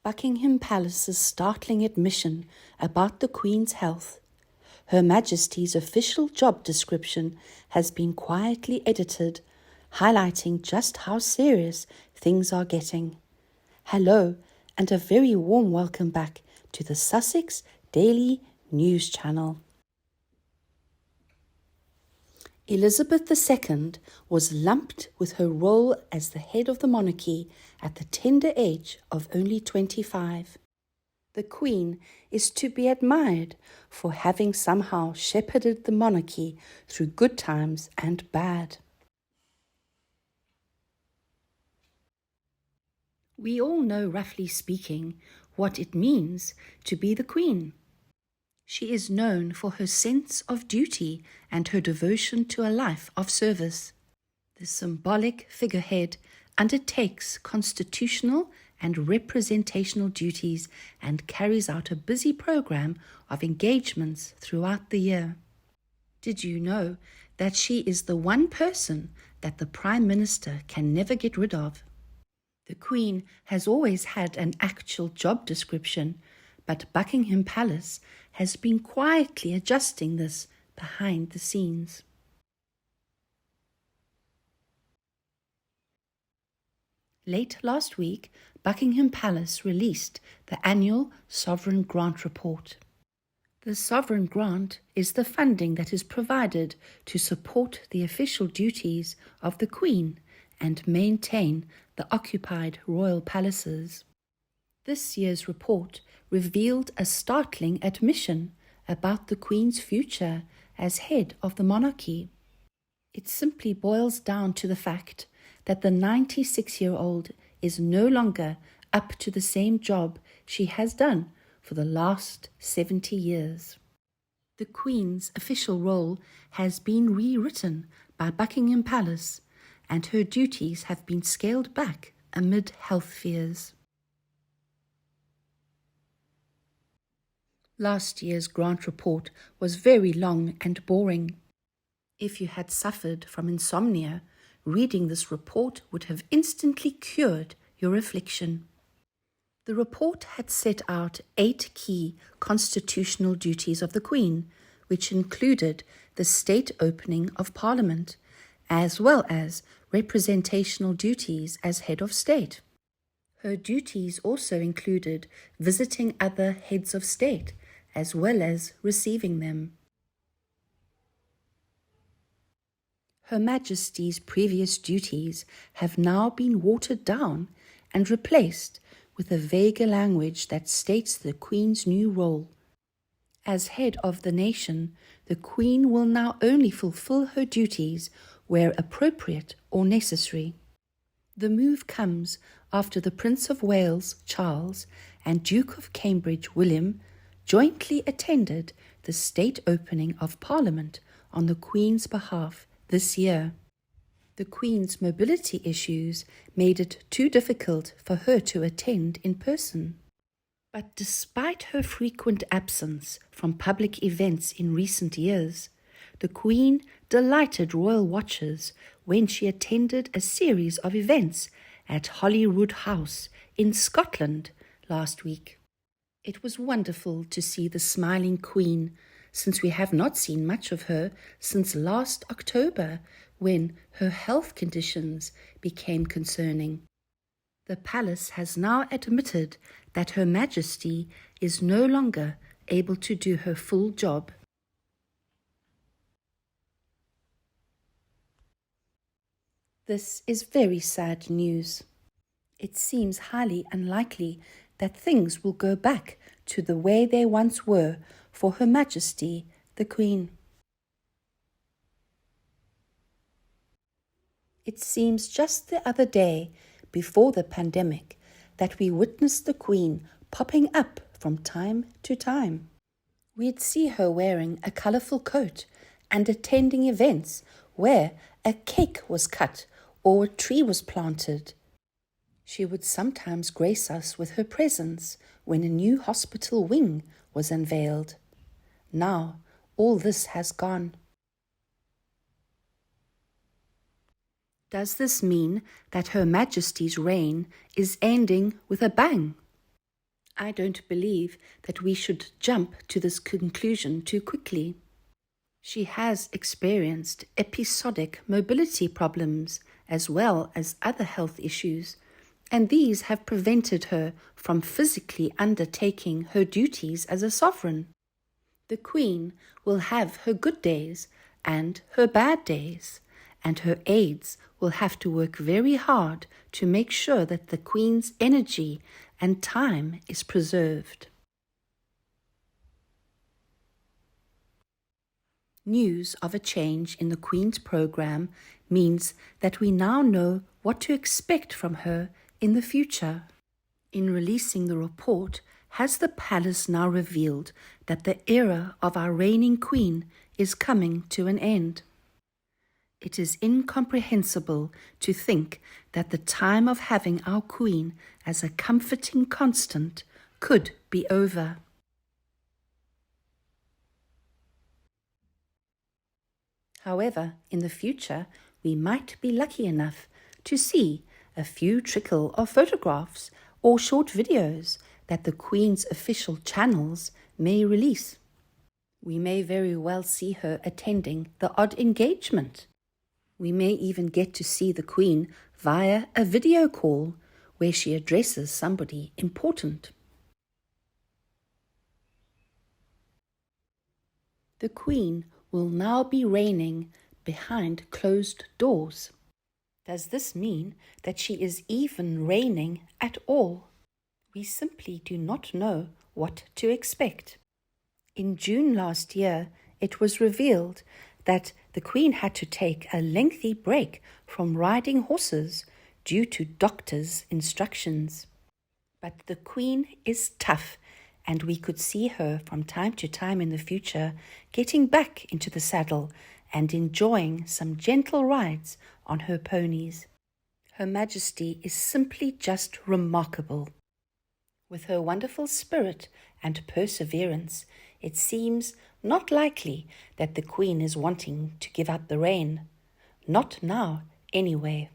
Buckingham Palace's startling admission about the Queen's health. Her Majesty's official job description has been quietly edited, highlighting just how serious things are getting. Hello, and a very warm welcome back to the Sussex Daily News Channel. Elizabeth II was lumped with her role as the head of the monarchy at the tender age of only 25. The Queen is to be admired for having somehow shepherded the monarchy through good times and bad. We all know, roughly speaking, what it means to be the Queen. She is known for her sense of duty and her devotion to a life of service. The symbolic figurehead undertakes constitutional and representational duties and carries out a busy program of engagements throughout the year. Did you know that she is the one person that the Prime Minister can never get rid of? The Queen has always had an actual job description, but Buckingham Palace has been quietly adjusting this behind the scenes. Late last week, Buckingham Palace released the annual Sovereign Grant Report. The Sovereign Grant is the funding that is provided to support the official duties of the Queen and maintain the occupied royal palaces. This year's report revealed a startling admission about the Queen's future as head of the monarchy. It simply boils down to the fact that the 96-year-old is no longer up to the same job she has done for the last 70 years. The Queen's official role has been rewritten by Buckingham Palace, and her duties have been scaled back amid health fears. Last year's grant report was very long and boring. If you had suffered from insomnia, reading this report would have instantly cured your affliction. The report had set out 8 key constitutional duties of the Queen, which included the state opening of Parliament, as well as representational duties as head of state. Her duties also included visiting other heads of state, as well as receiving them. Her Majesty's previous duties have now been watered down and replaced with a vaguer language that states the Queen's new role. As head of the nation, the Queen will now only fulfill her duties where appropriate or necessary. The move comes after the Prince of Wales, Charles, and Duke of Cambridge, William, jointly attended the state opening of Parliament on the Queen's behalf this year. The Queen's mobility issues made it too difficult for her to attend in person. But despite her frequent absence from public events in recent years, the Queen delighted royal watchers when she attended a series of events at Holyrood House in Scotland last week. It was wonderful to see the smiling Queen, since we have not seen much of her since last October, when her health conditions became concerning. The palace has now admitted that Her Majesty is no longer able to do her full job. This is very sad news. It seems highly unlikely that things will go back to the way they once were for Her Majesty the Queen. It seems just the other day, before the pandemic, that we witnessed the Queen popping up from time to time. We'd see her wearing a colourful coat and attending events where a cake was cut or a tree was planted. She would sometimes grace us with her presence when a new hospital wing was unveiled. Now, all this has gone. Does this mean that Her Majesty's reign is ending with a bang? I don't believe that we should jump to this conclusion too quickly. She has experienced episodic mobility problems as well as other health issues, and these have prevented her from physically undertaking her duties as a sovereign. The Queen will have her good days and her bad days, and her aides will have to work very hard to make sure that the Queen's energy and time is preserved. News of a change in the Queen's program means that we now know what to expect from her in the future. In releasing the report, has the palace now revealed that the era of our reigning Queen is coming to an end? It is incomprehensible to think that the time of having our Queen as a comforting constant could be over. However, in the future, we might be lucky enough to see a few trickle of photographs or short videos that the Queen's official channels may release. We may very well see her attending the odd engagement. We may even get to see the Queen via a video call where she addresses somebody important. The Queen will now be reigning behind closed doors. Does this mean that she is even reigning at all? We simply do not know what to expect. In June last year, it was revealed that the Queen had to take a lengthy break from riding horses due to doctors' instructions. But the Queen is tough, and we could see her from time to time in the future getting back into the saddle and enjoying some gentle rides on her ponies. Her Majesty is simply just remarkable. With her wonderful spirit and perseverance, it seems not likely that the Queen is wanting to give up the reign. Not now, anyway.